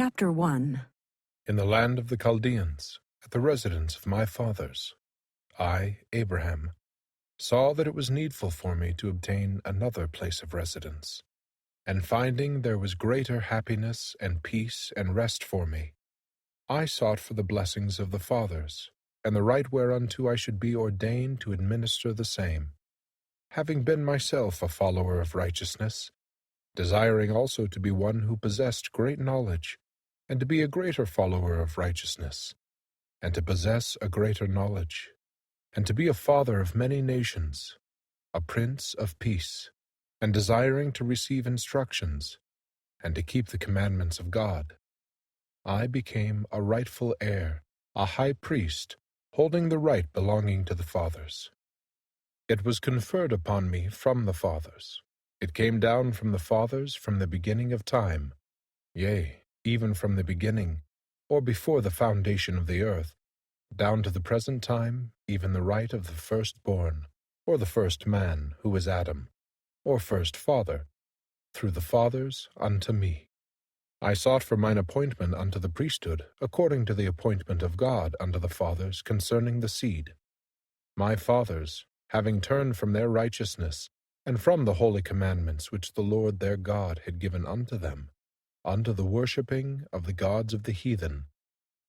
Chapter 1. In the land of the Chaldeans, at the residence of my fathers, I, Abraham, saw that it was needful for me to obtain another place of residence, and finding there was greater happiness and peace and rest for me, I sought for the blessings of the fathers, and the right whereunto I should be ordained to administer the same, having been myself a follower of righteousness, desiring also to be one who possessed great knowledge, and to be a greater follower of righteousness, and to possess a greater knowledge, and to be a father of many nations, a prince of peace, and desiring to receive instructions, and to keep the commandments of God. I became a rightful heir, a high priest, holding the right belonging to the fathers. It was conferred upon me from the fathers. It came down from the fathers from the beginning of time, yea, even from the beginning, or before the foundation of the earth, down to the present time, even the right of the firstborn, or the first man, who is Adam, or first father, through the fathers unto me. I sought for mine appointment unto the priesthood, according to the appointment of God unto the fathers concerning the seed. My fathers, having turned from their righteousness, and from the holy commandments which the Lord their God had given unto them, unto the worshipping of the gods of the heathen,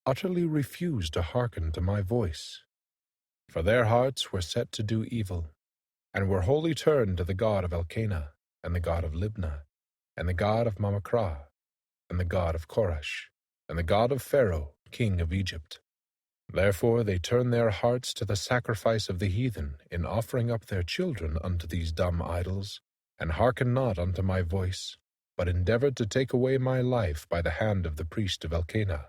utterly refused to hearken to my voice. For their hearts were set to do evil, and were wholly turned to the god of Elkanah, and the god of Libnah, and the god of Mamacrah, and the god of Koresh, and the god of Pharaoh, king of Egypt. Therefore they turned their hearts to the sacrifice of the heathen, in offering up their children unto these dumb idols, and hearkened not unto my voice, but endeavored to take away my life by the hand of the priest of Elkanah.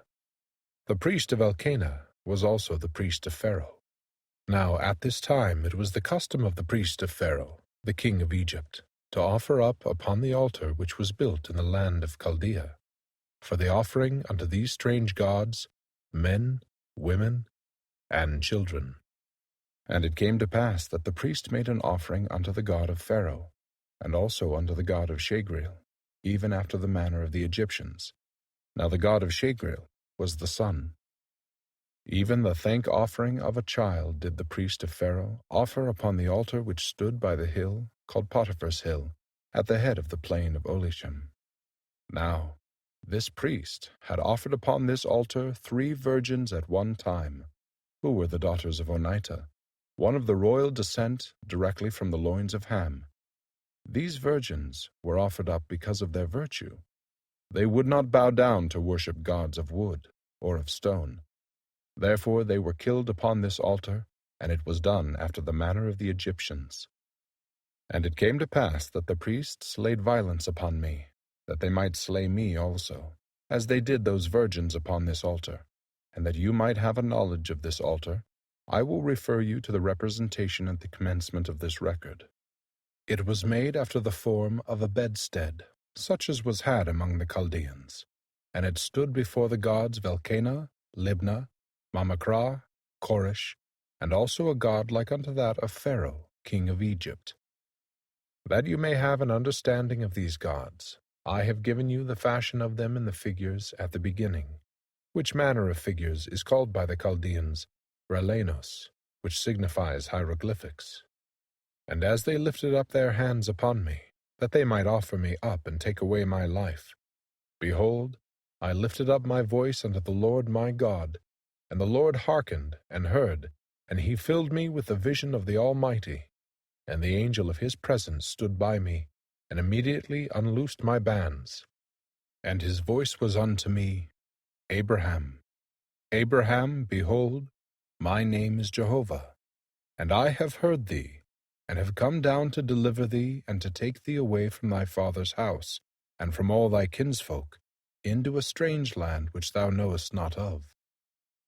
The priest of Elkanah was also the priest of Pharaoh. Now at this time it was the custom of the priest of Pharaoh, the king of Egypt, to offer up upon the altar which was built in the land of Chaldea, for the offering unto these strange gods, men, women, and children. And it came to pass that the priest made an offering unto the god of Pharaoh, and also unto the god of Shagreel, even after the manner of the Egyptians. Now the god of Shagreel was the sun. Even the thank offering of a child did the priest of Pharaoh offer upon the altar which stood by the hill called Potiphar's hill, at the head of the plain of Olisham. Now this priest had offered upon this altar 3 virgins at one time, who were the daughters of Onita, one of the royal descent directly from the loins of Ham. These virgins were offered up because of their virtue. They would not bow down to worship gods of wood or of stone. Therefore they were killed upon this altar, and it was done after the manner of the Egyptians. And it came to pass that the priests laid violence upon me, that they might slay me also, as they did those virgins upon this altar. And that you might have a knowledge of this altar, I will refer you to the representation at the commencement of this record. It was made after the form of a bedstead, such as was had among the Chaldeans, and it stood before the gods of Elkanah, Libnah, Mamacrah, Koresh, and also a god like unto that of Pharaoh, king of Egypt. That you may have an understanding of these gods, I have given you the fashion of them in the figures at the beginning, which manner of figures is called by the Chaldeans Relenos, which signifies hieroglyphics. And as they lifted up their hands upon me, that they might offer me up and take away my life, behold, I lifted up my voice unto the Lord my God, and the Lord hearkened and heard, and he filled me with the vision of the Almighty. And the angel of his presence stood by me, and immediately unloosed my bands. And his voice was unto me, Abraham. Abraham, behold, my name is Jehovah, and I have heard thee, and have come down to deliver thee, and to take thee away from thy father's house, and from all thy kinsfolk, into a strange land which thou knowest not of.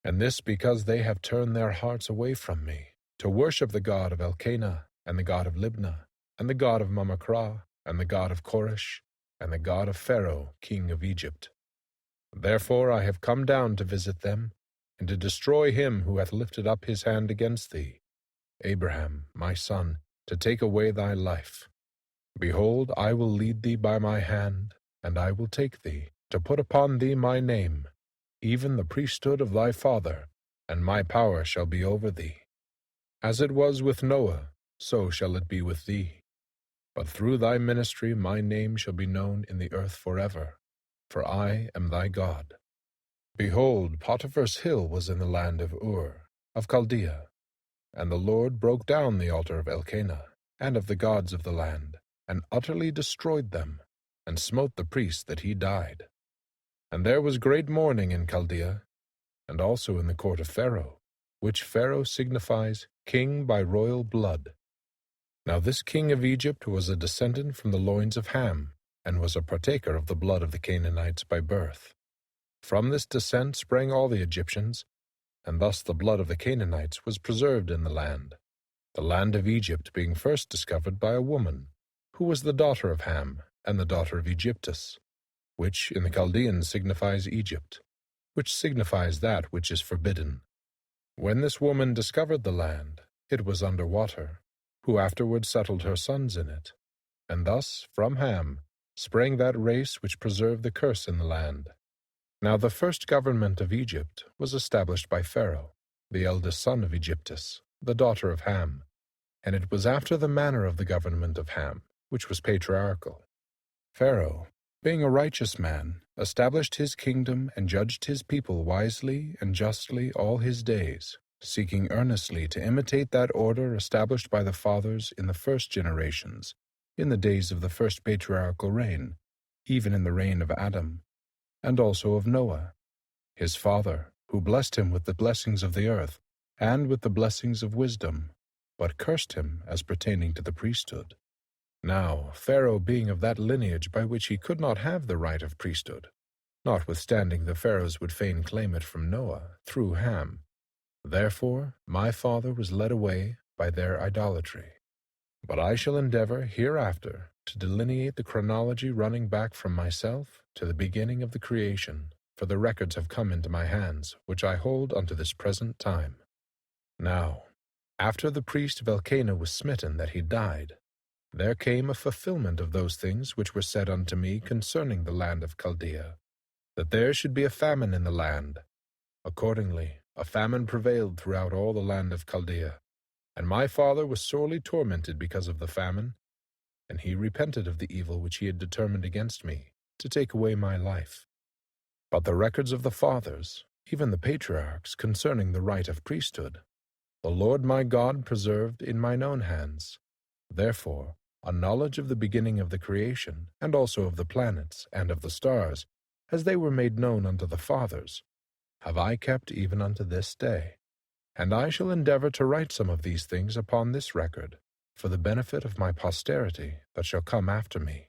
And this because they have turned their hearts away from me, to worship the god of Elkanah, and the god of Libnah, and the god of Mamacrah, and the god of Koresh, and the god of Pharaoh, king of Egypt. Therefore I have come down to visit them, and to destroy him who hath lifted up his hand against thee, Abraham, my son, to take away thy life. Behold, I will lead thee by my hand, and I will take thee, to put upon thee my name, even the priesthood of thy father, and my power shall be over thee. As it was with Noah, so shall it be with thee. But through thy ministry my name shall be known in the earth forever, for I am thy God. Behold, Potiphar's hill was in the land of Ur, of Chaldea, and the Lord broke down the altar of Elkanah, and of the gods of the land, and utterly destroyed them, and smote the priest that he died. And there was great mourning in Chaldea, and also in the court of Pharaoh, which Pharaoh signifies king by royal blood. Now this king of Egypt was a descendant from the loins of Ham, and was a partaker of the blood of the Canaanites by birth. From this descent sprang all the Egyptians, and thus the blood of the Canaanites was preserved in the land of Egypt being first discovered by a woman, who was the daughter of Ham, and the daughter of Egyptus, which in the Chaldeans signifies Egypt, which signifies that which is forbidden. When this woman discovered the land, it was under water, who afterward settled her sons in it, and thus from Ham sprang that race which preserved the curse in the land. Now the first government of Egypt was established by Pharaoh, the eldest son of Egyptus, the daughter of Ham, and it was after the manner of the government of Ham, which was patriarchal. Pharaoh, being a righteous man, established his kingdom and judged his people wisely and justly all his days, seeking earnestly to imitate that order established by the fathers in the first generations, in the days of the first patriarchal reign, even in the reign of Adam, and also of Noah, his father, who blessed him with the blessings of the earth, and with the blessings of wisdom, but cursed him as pertaining to the priesthood. Now Pharaoh being of that lineage by which he could not have the right of priesthood, notwithstanding the Pharaohs would fain claim it from Noah, through Ham, therefore my father was led away by their idolatry. But I shall endeavor hereafter to delineate the chronology running back from myself to the beginning of the creation, for the records have come into my hands, which I hold unto this present time. Now, after the priest of Elkanah was smitten that he died, there came a fulfillment of those things which were said unto me concerning the land of Chaldea, that there should be a famine in the land. Accordingly, a famine prevailed throughout all the land of Chaldea, and my father was sorely tormented because of the famine, and he repented of the evil which he had determined against me, to take away my life. But the records of the fathers, even the patriarchs, concerning the right of priesthood, the Lord my God preserved in mine own hands. Therefore, a knowledge of the beginning of the creation, and also of the planets, and of the stars, as they were made known unto the fathers, have I kept even unto this day. And I shall endeavor to write some of these things upon this record, for the benefit of my posterity that shall come after me.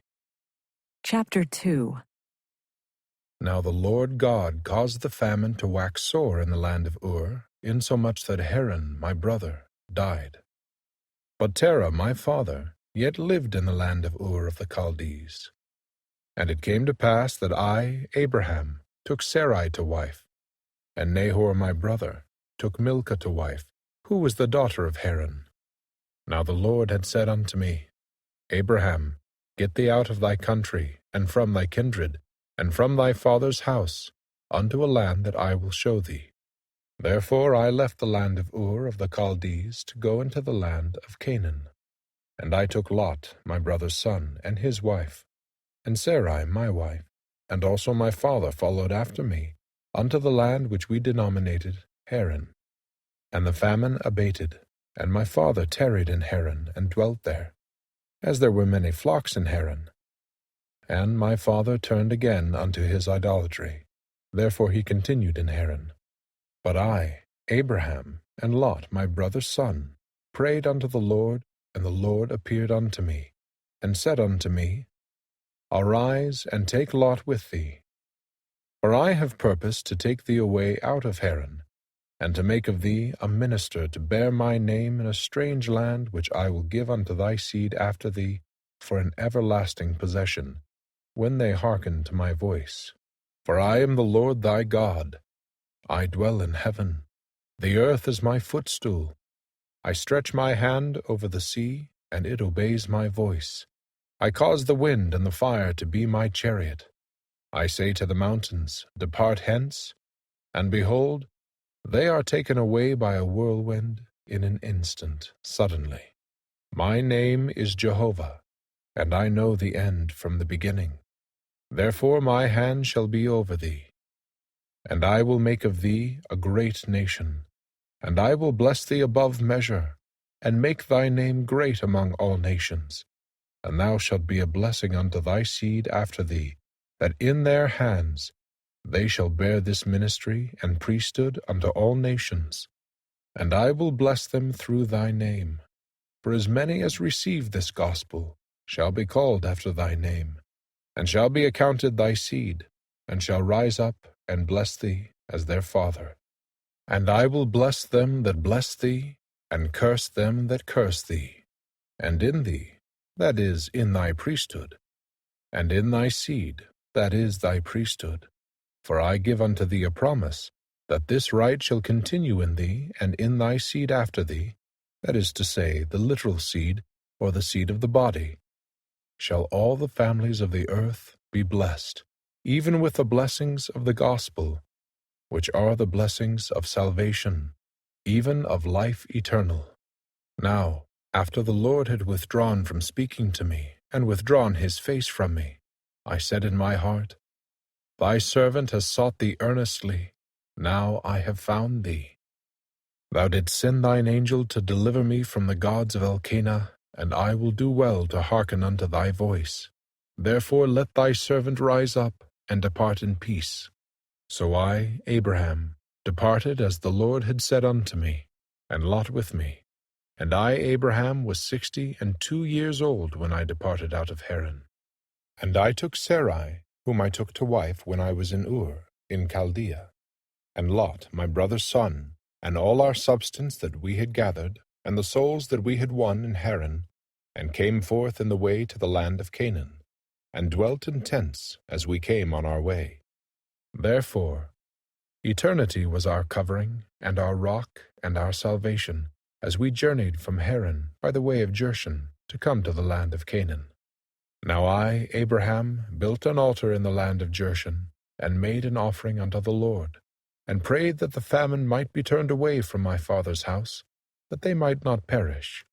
Chapter 2. Now the Lord God caused the famine to wax sore in the land of Ur, insomuch that Haran, my brother, died. But Terah, my father, yet lived in the land of Ur of the Chaldees. And it came to pass that I, Abraham, took Sarai to wife, and Nahor, my brother, took Milcah to wife, who was the daughter of Haran. Now the Lord had said unto me, Abraham, get thee out of thy country, and from thy kindred, and from thy father's house, unto a land that I will show thee. Therefore I left the land of Ur of the Chaldees to go into the land of Canaan. And I took Lot, my brother's son, and his wife, and Sarai, my wife, and also my father followed after me, unto the land which we denominated Haran. And the famine abated, and my father tarried in Haran, and dwelt there, as there were many flocks in Haran. And my father turned again unto his idolatry, therefore he continued in Haran. But I, Abraham, and Lot my brother's son, prayed unto the Lord, and the Lord appeared unto me, and said unto me, Arise, and take Lot with thee. For I have purposed to take thee away out of Haran, and to make of thee a minister to bear my name in a strange land which I will give unto thy seed after thee for an everlasting possession, when they hearken to my voice. For I am the Lord thy God. I dwell in heaven. The earth is my footstool. I stretch my hand over the sea, and it obeys my voice. I cause the wind and the fire to be my chariot. I say to the mountains, Depart hence, and behold, they are taken away by a whirlwind in an instant, suddenly. My name is Jehovah, and I know the end from the beginning. Therefore my hand shall be over thee, and I will make of thee a great nation, and I will bless thee above measure, and make thy name great among all nations. And thou shalt be a blessing unto thy seed after thee, that in their hands they shall bear this ministry and priesthood unto all nations. And I will bless them through thy name. For as many as receive this gospel shall be called after thy name, and shall be accounted thy seed, and shall rise up and bless thee as their father. And I will bless them that bless thee, and curse them that curse thee. And in thee, that is, in thy priesthood, and in thy seed, that is, thy priesthood. For I give unto thee a promise, that this right shall continue in thee, and in thy seed after thee, that is to say, the literal seed, or the seed of the body. Shall all the families of the earth be blessed, even with the blessings of the gospel, which are the blessings of salvation, even of life eternal. Now, after the Lord had withdrawn from speaking to me, and withdrawn his face from me, I said in my heart, Thy servant has sought thee earnestly, now I have found thee. Thou didst send thine angel to deliver me from the gods of Elkanah, and I will do well to hearken unto thy voice. Therefore let thy servant rise up, and depart in peace. So I, Abraham, departed as the Lord had said unto me, and Lot with me. And I, Abraham, was 62 years old when I departed out of Haran. And I took Sarai, whom I took to wife when I was in Ur, in Chaldea, and Lot, my brother's son, and all our substance that we had gathered, and the souls that we had won in Haran, and came forth in the way to the land of Canaan, and dwelt in tents as we came on our way. Therefore, eternity was our covering, and our rock, and our salvation, as we journeyed from Haran by the way of Jershon to come to the land of Canaan. Now I, Abraham, built an altar in the land of Jershon, and made an offering unto the Lord, and prayed that the famine might be turned away from my father's house, that they might not perish.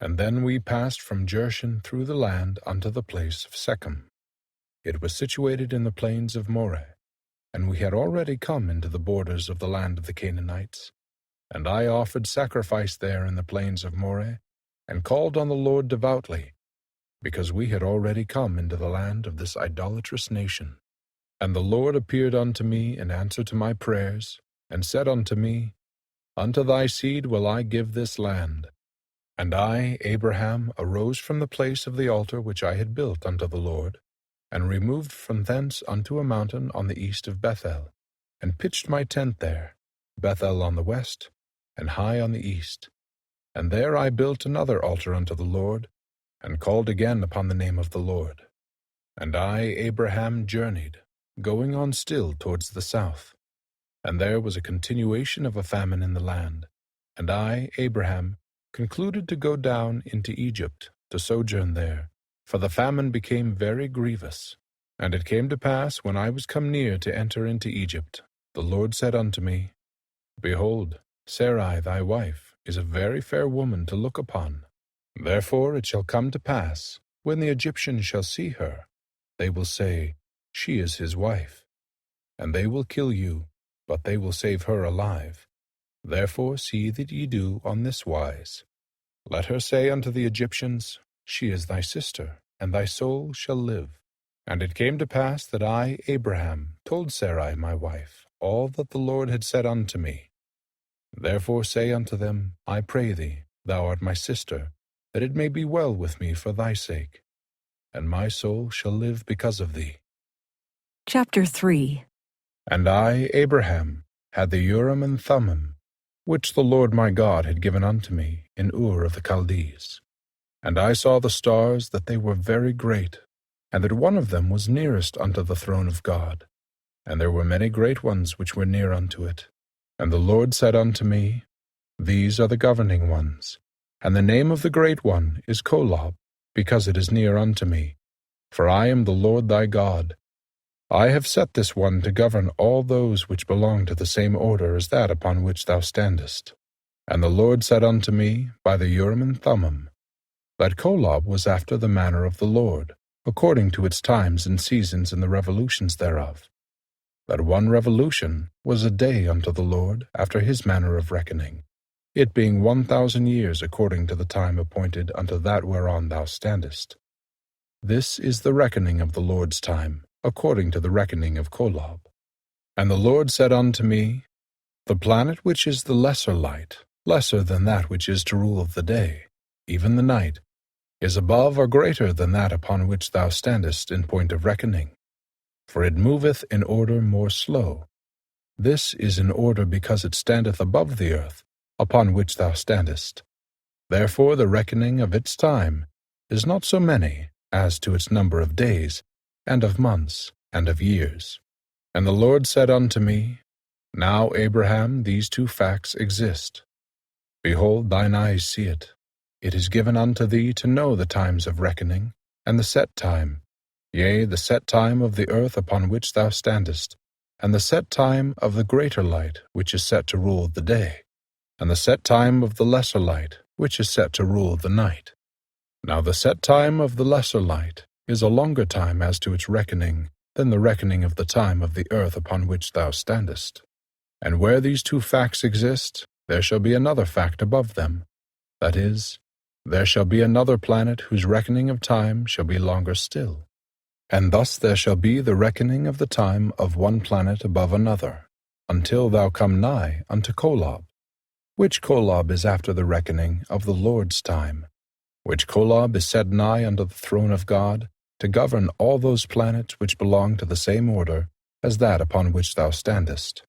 And then we passed from Jershon through the land unto the place of Shechem. It was situated in the plains of Moreh, and we had already come into the borders of the land of the Canaanites. And I offered sacrifice there in the plains of Moreh, and called on the Lord devoutly, because we had already come into the land of this idolatrous nation. And the Lord appeared unto me in answer to my prayers, and said unto me, Unto thy seed will I give this land. And I, Abraham, arose from the place of the altar which I had built unto the Lord, and removed from thence unto a mountain on the east of Bethel, and pitched my tent there, Bethel on the west, and Hai on the east. And there I built another altar unto the Lord, and called again upon the name of the Lord. And I, Abraham, journeyed, going on still towards the south. And there was a continuation of a famine in the land. And I, Abraham, concluded to go down into Egypt, to sojourn there, for the famine became very grievous. And it came to pass, when I was come near to enter into Egypt, the Lord said unto me, Behold, Sarai thy wife is a very fair woman to look upon. Therefore it shall come to pass, when the Egyptians shall see her, they will say, She is his wife. And they will kill you, but they will save her alive. Therefore see that ye do on this wise. Let her say unto the Egyptians, She is thy sister, and thy soul shall live. And it came to pass that I, Abraham, told Sarai my wife all that the Lord had said unto me. Therefore say unto them, I pray thee, thou art my sister, that it may be well with me for thy sake, and my soul shall live because of thee. Chapter 3. And I, Abraham, had the Urim and Thummim, which the Lord my God had given unto me in Ur of the Chaldees. And I saw the stars, that they were very great, and that one of them was nearest unto the throne of God. And there were many great ones which were near unto it. And the Lord said unto me, These are the governing ones, and the name of the great one is Kolob, because it is near unto me. For I am the Lord thy God. I have set this one to govern all those which belong to the same order as that upon which thou standest. And the Lord said unto me by the Urim and Thummim, that Kolob was after the manner of the Lord, according to its times and seasons and the revolutions thereof. That one revolution was a day unto the Lord after his manner of reckoning, it being 1,000 years according to the time appointed unto that whereon thou standest. This is the reckoning of the Lord's time, according to the reckoning of Kolob. And the Lord said unto me, the planet which is the lesser light, lesser than that which is to rule of the day, even the night, is above or greater than that upon which thou standest in point of reckoning. For it moveth in order more slow. This is in order because it standeth above the earth, upon which thou standest. Therefore the reckoning of its time is not so many as to its number of days, and of months, and of years. And the Lord said unto me, now, Abraham, these two facts exist. Behold, thine eyes see it. It is given unto thee to know the times of reckoning, and the set time, yea, the set time of the earth upon which thou standest, and the set time of the greater light which is set to rule the day, and the set time of the lesser light which is set to rule the night. Now the set time of the lesser light is a longer time as to its reckoning than the reckoning of the time of the earth upon which thou standest. And where these two facts exist, there shall be another fact above them. That is, there shall be another planet whose reckoning of time shall be longer still. And thus there shall be the reckoning of the time of one planet above another, until thou come nigh unto Kolob, which Kolob is after the reckoning of the Lord's time, which Kolob is set nigh unto the throne of God, to govern all those planets which belong to the same order as that upon which thou standest.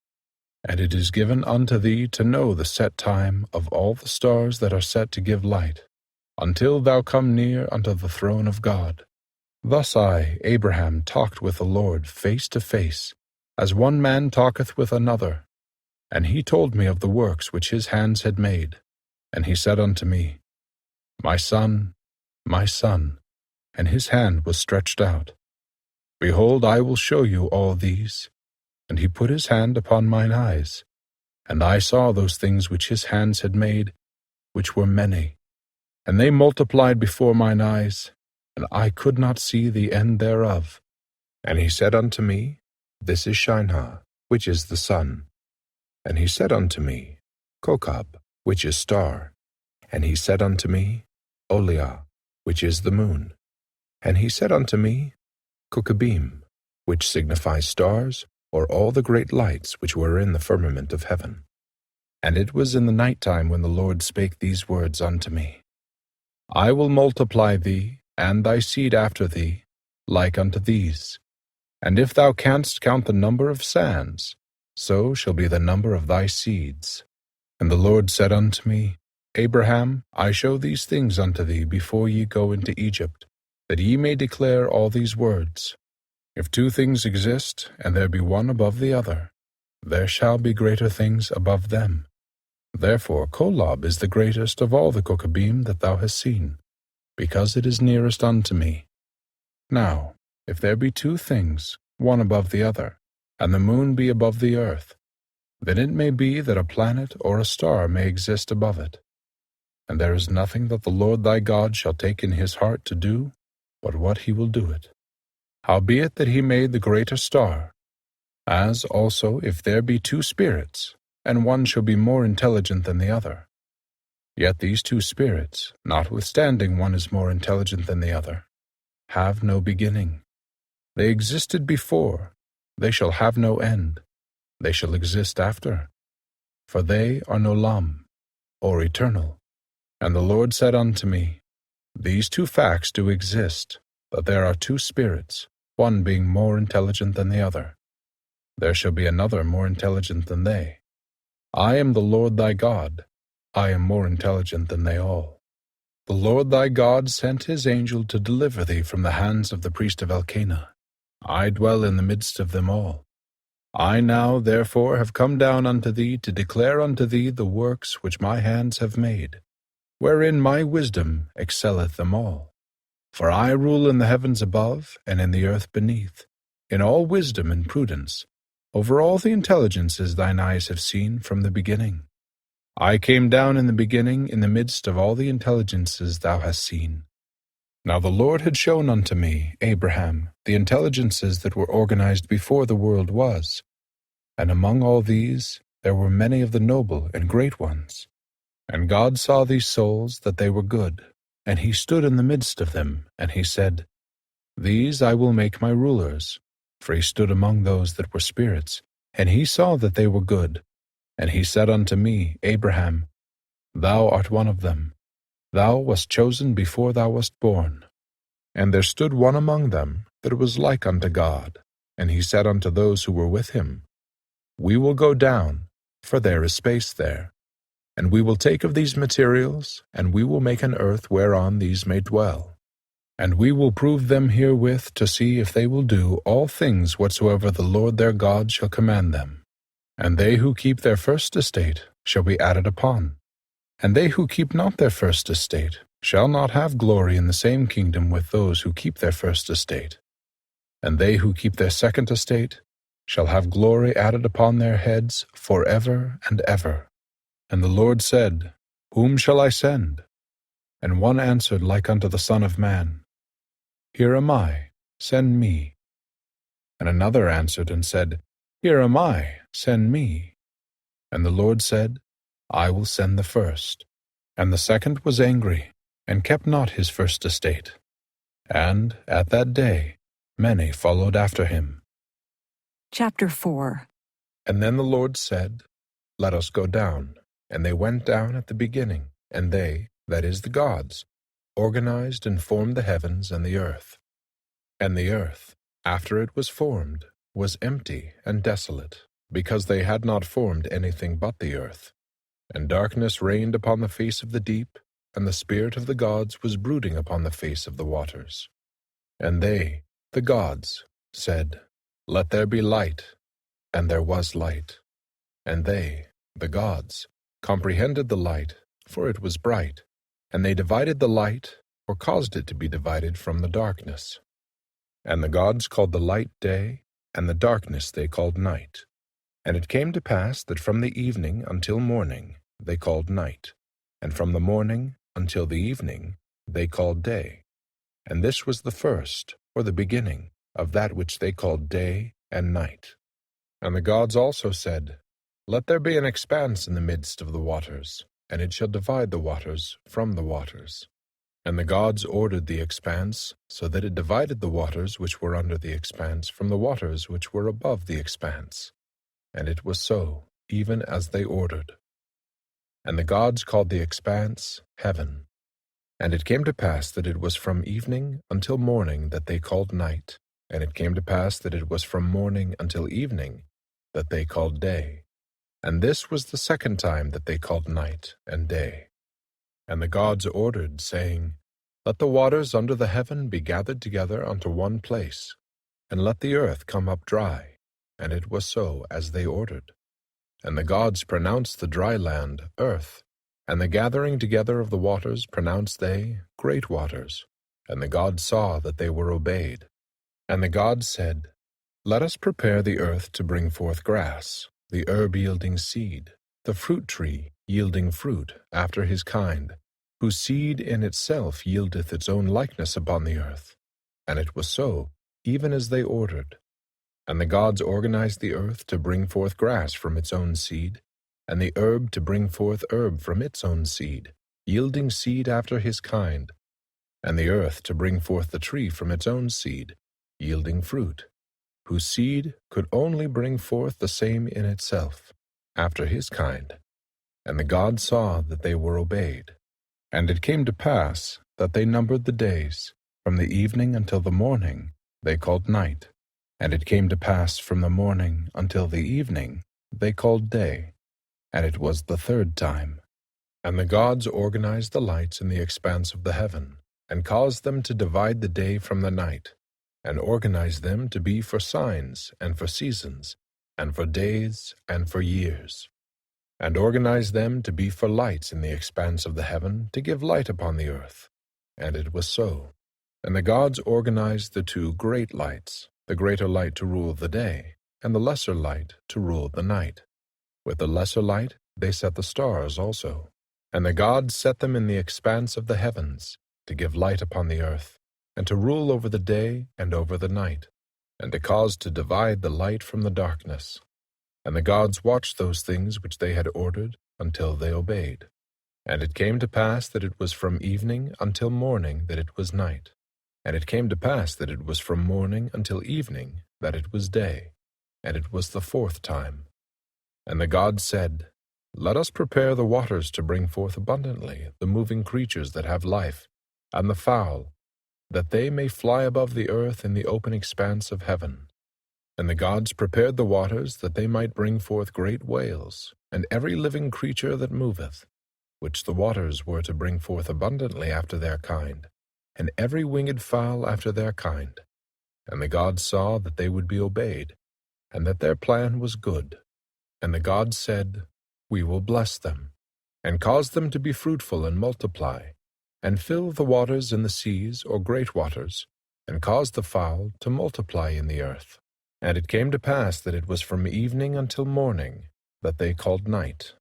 And it is given unto thee to know the set time of all the stars that are set to give light, until thou come near unto the throne of God. Thus I, Abraham, talked with the Lord face to face, as one man talketh with another. And he told me of the works which his hands had made. And he said unto me, my son, and his hand was stretched out. Behold, I will show you all these. And he put his hand upon mine eyes, and I saw those things which his hands had made, which were many. And they multiplied before mine eyes, and I could not see the end thereof. And he said unto me, this is Shinar, which is the sun. And he said unto me, Kokab, which is star. And he said unto me, Oliah, which is the moon. And he said unto me, Kokabim, which signifies stars, or all the great lights which were in the firmament of heaven. And it was in the night time when the Lord spake these words unto me, I will multiply thee, and thy seed after thee, like unto these. And if thou canst count the number of sands, so shall be the number of thy seeds. And the Lord said unto me, Abraham, I show these things unto thee before ye go into Egypt, that ye may declare all these words. If two things exist, and there be one above the other, there shall be greater things above them. Therefore Kolob is the greatest of all the Kokabim that thou hast seen, because it is nearest unto me. Now, if there be two things, one above the other, and the moon be above the earth, then it may be that a planet or a star may exist above it. And there is nothing that the Lord thy God shall take in his heart to do, but what he will do it. Howbeit that he made the greater star, as also if there be two spirits, and one shall be more intelligent than the other. Yet these two spirits, notwithstanding one is more intelligent than the other, have no beginning. They existed before, they shall have no end, they shall exist after. For they are nolam, or eternal. And the Lord said unto me, these two facts do exist, that there are two spirits, one being more intelligent than the other. There shall be another more intelligent than they. I am the Lord thy God. I am more intelligent than they all. The Lord thy God sent his angel to deliver thee from the hands of the priest of Elkanah. I dwell in the midst of them all. I now, therefore, have come down unto thee to declare unto thee the works which my hands have made, wherein my wisdom excelleth them all. For I rule in the heavens above and in the earth beneath, in all wisdom and prudence, over all the intelligences thine eyes have seen from the beginning. I came down in the beginning in the midst of all the intelligences thou hast seen. Now the Lord had shown unto me, Abraham, the intelligences that were organized before the world was, and among all these there were many of the noble and great ones. And God saw these souls that they were good, and he stood in the midst of them, and he said, These I will make my rulers. For he stood among those that were spirits, and he saw that they were good. And he said unto me, Abraham, Thou art one of them. Thou wast chosen before thou wast born. And there stood one among them that was like unto God. And he said unto those who were with him, We will go down, for there is space there. And we will take of these materials, and we will make an earth whereon these may dwell. And we will prove them herewith to see if they will do all things whatsoever the Lord their God shall command them. And they who keep their first estate shall be added upon. And they who keep not their first estate shall not have glory in the same kingdom with those who keep their first estate. And they who keep their second estate shall have glory added upon their heads forever and ever. And the Lord said, Whom shall I send? And one answered like unto the Son of Man, Here am I, send me. And another answered and said, Here am I, send me. And the Lord said, I will send the first. And the second was angry, and kept not his first estate. And at that day many followed after him. Chapter 4. And then the Lord said, Let us go down. And they went down at the beginning, and they, that is the gods, organized and formed the heavens and the earth. And the earth, after it was formed, was empty and desolate, because they had not formed anything but the earth. And darkness reigned upon the face of the deep, and the spirit of the gods was brooding upon the face of the waters. And they, the gods, said, Let there be light. And there was light. And they, the gods, comprehended the light, for it was bright. And they divided the light, or caused it to be divided from the darkness. And the gods called the light day, and the darkness they called night. And it came to pass that from the evening until morning they called night, and from the morning until the evening they called day. And this was the first, or the beginning, of that which they called day and night. And the gods also said, Let there be an expanse in the midst of the waters, and it shall divide the waters from the waters. And the gods ordered the expanse, so that it divided the waters which were under the expanse from the waters which were above the expanse. And it was so, even as they ordered. And the gods called the expanse heaven. And it came to pass that it was from evening until morning that they called night. And it came to pass that it was from morning until evening that they called day. And this was the second time that they called night and day. And the gods ordered, saying, Let the waters under the heaven be gathered together unto one place, and let the earth come up dry. And it was so as they ordered. And the gods pronounced the dry land earth, and the gathering together of the waters pronounced they great waters. And the gods saw that they were obeyed. And the gods said, Let us prepare the earth to bring forth grass, the herb yielding seed, the fruit tree yielding fruit after his kind, whose seed in itself yieldeth its own likeness upon the earth. And it was so, even as they ordered. And the gods organized the earth to bring forth grass from its own seed, and the herb to bring forth herb from its own seed, yielding seed after his kind, and the earth to bring forth the tree from its own seed, yielding fruit, whose seed could only bring forth the same in itself, after his kind. And the gods saw that they were obeyed. And it came to pass that they numbered the days, from the evening until the morning they called night. And it came to pass from the morning until the evening they called day. And it was the third time. And the gods organized the lights in the expanse of the heaven, and caused them to divide the day from the night, and organized them to be for signs, and for seasons, and for days, and for years, and organized them to be for lights in the expanse of the heaven, to give light upon the earth. And it was so. And the gods organized the two great lights, the greater light to rule the day, and the lesser light to rule the night. With the lesser light they set the stars also. And the gods set them in the expanse of the heavens, to give light upon the earth, and to rule over the day and over the night, and to cause to divide the light from the darkness. And the gods watched those things which they had ordered until they obeyed. And it came to pass that it was from evening until morning that it was night. And it came to pass that it was from morning until evening that it was day. And it was the fourth time. And the gods said, Let us prepare the waters to bring forth abundantly the moving creatures that have life, and the fowl, that they may fly above the earth in the open expanse of heaven. And the gods prepared the waters that they might bring forth great whales, and every living creature that moveth, which the waters were to bring forth abundantly after their kind, and every winged fowl after their kind. And the gods saw that they would be obeyed, and that their plan was good. And the gods said, We will bless them, and cause them to be fruitful and multiply, and fill the waters in the seas or great waters, and cause the fowl to multiply in the earth. And it came to pass that it was from evening until morning that they called night.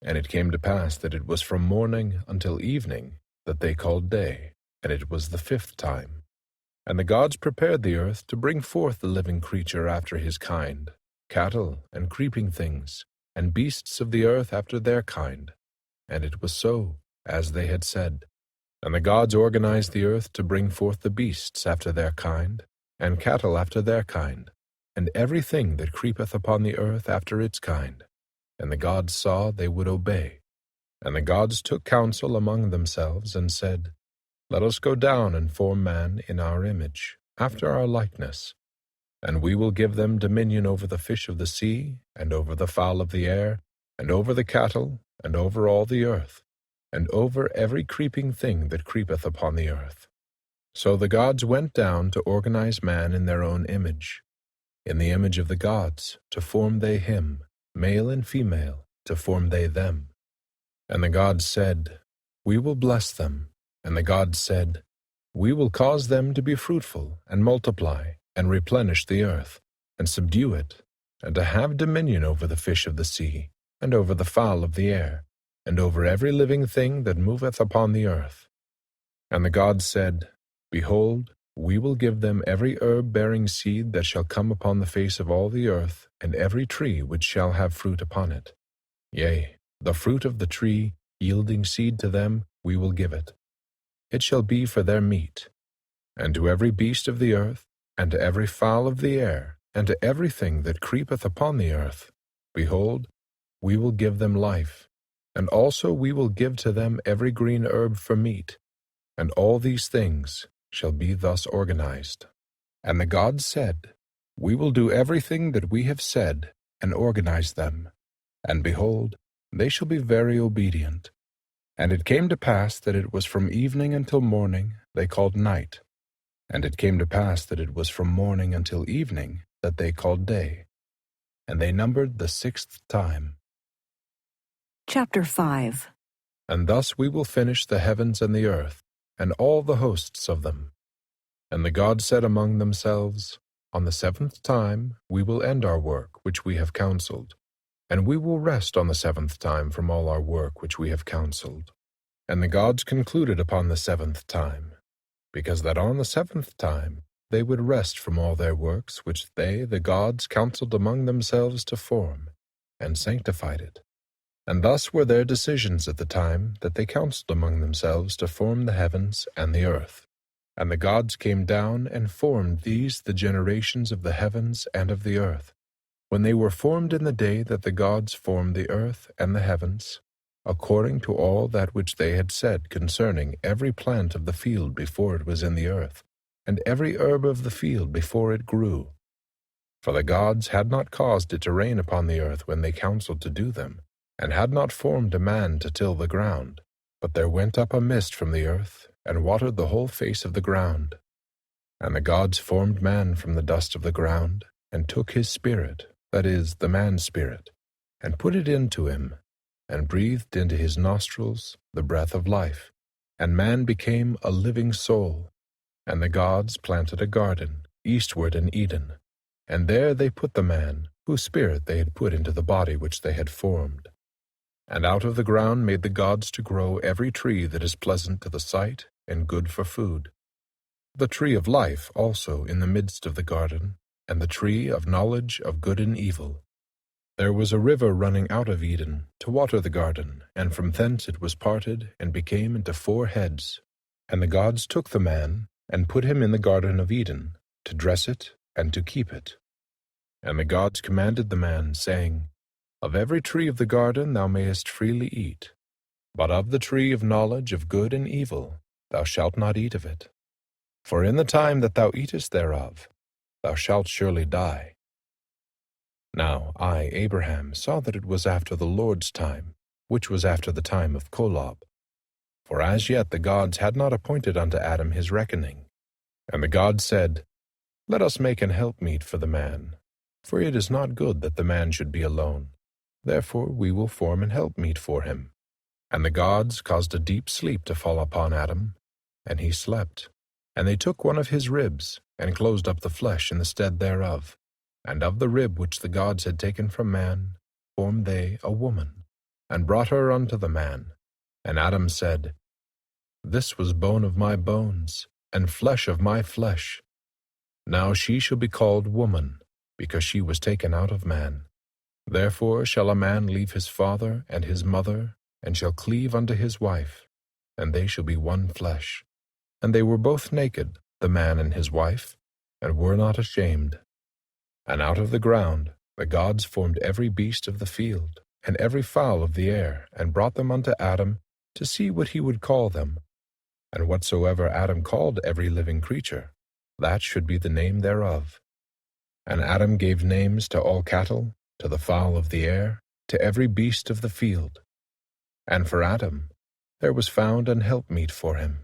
And it came to pass that it was from morning until evening that they called day. And it was the fifth time. And the gods prepared the earth to bring forth the living creature after his kind, cattle and creeping things, and beasts of the earth after their kind. And it was so, as they had said. And the gods organized the earth to bring forth the beasts after their kind, and cattle after their kind, and everything that creepeth upon the earth after its kind. And the gods saw they would obey. And the gods took counsel among themselves, and said, Let us go down and form man in our image, after our likeness. And we will give them dominion over the fish of the sea, and over the fowl of the air, and over the cattle, and over all the earth, and over every creeping thing that creepeth upon the earth. So the gods went down to organize man in their own image. In the image of the gods, to form they him, male and female, to form they them. And the gods said, We will bless them. And the gods said, We will cause them to be fruitful, and multiply, and replenish the earth, and subdue it, and to have dominion over the fish of the sea, and over the fowl of the air, and over every living thing that moveth upon the earth. And the gods said, Behold, we will give them every herb bearing seed that shall come upon the face of all the earth, and every tree which shall have fruit upon it. Yea, the fruit of the tree, yielding seed to them, we will give it. It shall be for their meat. And to every beast of the earth, and to every fowl of the air, and to everything that creepeth upon the earth, behold, we will give them life, and also we will give to them every green herb for meat, and all these things shall be thus organized. And the gods said, We will do everything that we have said, and organize them. And behold, they shall be very obedient. And it came to pass that it was from evening until morning they called night. And it came to pass that it was from morning until evening that they called day. And they numbered the sixth time. Chapter 5. And thus we will finish the heavens and the earth, and all the hosts of them. And the gods said among themselves, On the seventh time we will end our work which we have counseled, and we will rest on the seventh time from all our work which we have counseled. And the gods concluded upon the seventh time, because that on the seventh time they would rest from all their works which they, the gods, counseled among themselves to form, and sanctified it. And thus were their decisions at the time that they counseled among themselves to form the heavens and the earth. And the gods came down and formed these the generations of the heavens and of the earth, when they were formed in the day that the gods formed the earth and the heavens, according to all that which they had said concerning every plant of the field before it was in the earth, and every herb of the field before it grew. For the gods had not caused it to rain upon the earth when they counseled to do them, and had not formed a man to till the ground, but there went up a mist from the earth, and watered the whole face of the ground. And the gods formed man from the dust of the ground, and took his spirit, that is, the man's spirit, and put it into him, and breathed into his nostrils the breath of life, and man became a living soul. And the gods planted a garden, eastward in Eden, and there they put the man, whose spirit they had put into the body which they had formed. And out of the ground made the gods to grow every tree that is pleasant to the sight and good for food. The tree of life also in the midst of the garden, and the tree of knowledge of good and evil. There was a river running out of Eden to water the garden, and from thence it was parted, and became into 4 heads. And the gods took the man, and put him in the garden of Eden, to dress it, and to keep it. And the gods commanded the man, saying, Of every tree of the garden thou mayest freely eat, but of the tree of knowledge of good and evil thou shalt not eat of it. For in the time that thou eatest thereof, thou shalt surely die. Now I, Abraham, saw that it was after the Lord's time, which was after the time of Kolob. For as yet the gods had not appointed unto Adam his reckoning. And the gods said, Let us make an helpmeet for the man, for it is not good that the man should be alone. Therefore we will form an helpmeet for him. And the gods caused a deep sleep to fall upon Adam, and he slept. And they took one of his ribs, and closed up the flesh in the stead thereof. And of the rib which the gods had taken from man, formed they a woman, and brought her unto the man. And Adam said, This was bone of my bones, and flesh of my flesh. Now she shall be called woman, because she was taken out of man. Therefore shall a man leave his father and his mother, and shall cleave unto his wife, and they shall be one flesh. And they were both naked, the man and his wife, and were not ashamed. And out of the ground the gods formed every beast of the field, and every fowl of the air, and brought them unto Adam, to see what he would call them. And whatsoever Adam called every living creature, that should be the name thereof. And Adam gave names to all cattle, to the fowl of the air, to every beast of the field. And for Adam there was found an helpmeet for him.